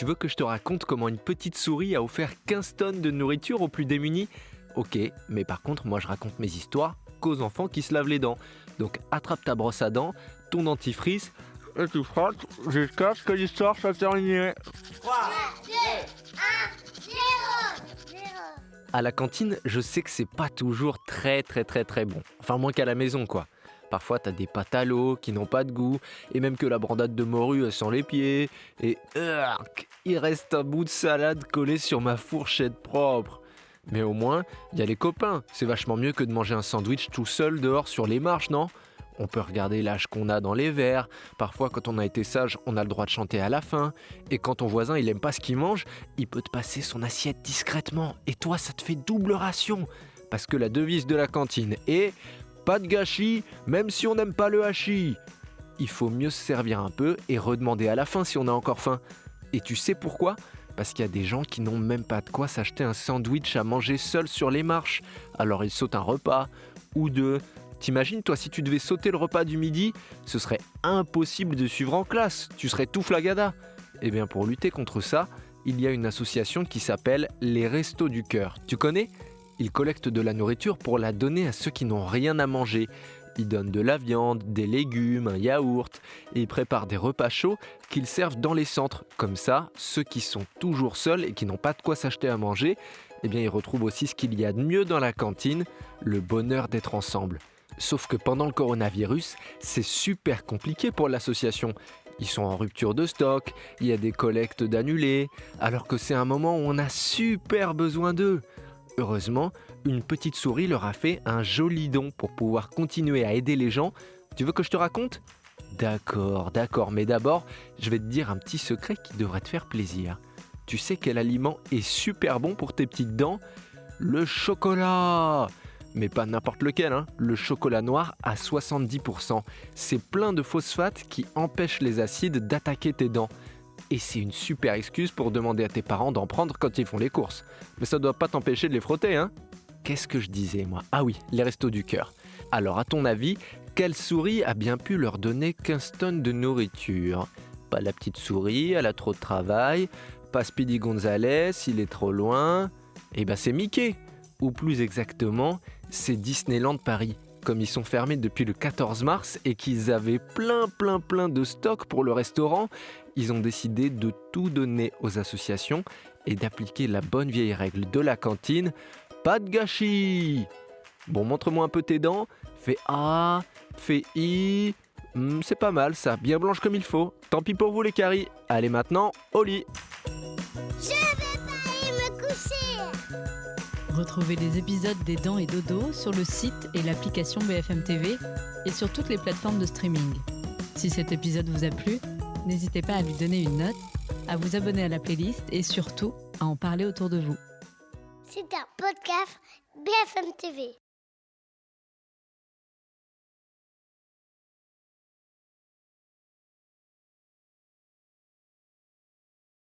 Tu veux que je te raconte comment une petite souris a offert 15 tonnes de nourriture aux plus démunis? Ok, mais par contre, moi je raconte mes histoires qu'aux enfants qui se lavent les dents. Donc attrape ta brosse à dents, ton dentifrice, et tu frottes jusqu'à ce que l'histoire soit terminée. 3, 2, 1, 0. À la cantine, je sais que c'est pas toujours très bon. Enfin moins qu'à la maison quoi. Parfois t'as des pâtes à l'eau qui n'ont pas de goût, et même que la brandade de morue elle sent les pieds, et il reste un bout de salade collé sur ma fourchette propre. Mais au moins, il y a les copains, c'est vachement mieux que de manger un sandwich tout seul dehors sur les marches, non? On peut regarder l'âge qu'on a dans les verres, parfois quand on a été sage, on a le droit de chanter à la fin, et quand ton voisin il aime pas ce qu'il mange, il peut te passer son assiette discrètement, et toi ça te fait double ration, parce que la devise de la cantine est « pas de gâchis, même si on n'aime pas le hachis ». Il faut mieux se servir un peu et redemander à la fin si on a encore faim. Et tu sais pourquoi ? Parce qu'il y a des gens qui n'ont même pas de quoi s'acheter un sandwich à manger seul sur les marches. Alors ils sautent un repas, ou deux. T'imagines, toi, si tu devais sauter le repas du midi, ce serait impossible de suivre en classe. Tu serais tout flagada. Eh bien, pour lutter contre ça, il y a une association qui s'appelle les Restos du Cœur. Tu connais ? Ils collectent de la nourriture pour la donner à ceux qui n'ont rien à manger. Ils donnent de la viande, des légumes, un yaourt, et ils préparent des repas chauds qu'ils servent dans les centres. Comme ça, ceux qui sont toujours seuls et qui n'ont pas de quoi s'acheter à manger, eh bien, ils retrouvent aussi ce qu'il y a de mieux dans la cantine, le bonheur d'être ensemble. Sauf que pendant le coronavirus, c'est super compliqué pour l'association. Ils sont en rupture de stock, il y a des collectes d'annulés, alors que c'est un moment où on a super besoin d'eux. Heureusement, une petite souris leur a fait un joli don pour pouvoir continuer à aider les gens. Tu veux que je te raconte ? D'accord, mais d'abord, je vais te dire un petit secret qui devrait te faire plaisir. Tu sais quel aliment est super bon pour tes petites dents ? Le chocolat ! Mais pas n'importe lequel, hein. Le chocolat noir à 70%. C'est plein de phosphates qui empêchent les acides d'attaquer tes dents. Et c'est une super excuse pour demander à tes parents d'en prendre quand ils font les courses. Mais ça doit pas t'empêcher de les frotter, hein ? Qu'est-ce que je disais, moi ? Ah oui, les restos du cœur. Alors, à ton avis, quelle souris a bien pu leur donner 15 tonnes de nourriture ? Pas la petite souris, elle a trop de travail. Pas Speedy Gonzales, il est trop loin. Eh ben, c'est Mickey. Ou plus exactement, c'est Disneyland Paris. Comme ils sont fermés depuis le 14 mars et qu'ils avaient plein de stocks pour le restaurant, ils ont décidé de tout donner aux associations et d'appliquer la bonne vieille règle de la cantine, pas de gâchis. Bon, montre-moi un peu tes dents, fais A, fais I, c'est pas mal ça, bien blanche comme il faut. Tant pis pour vous les caries, allez maintenant au lit. Je vais pas aller me coucher. Retrouvez les épisodes des Dents et Dodo sur le site et l'application BFM TV et sur toutes les plateformes de streaming. Si cet épisode vous a plu, n'hésitez pas à lui donner une note, à vous abonner à la playlist et surtout à en parler autour de vous. C'est un podcast BFM TV.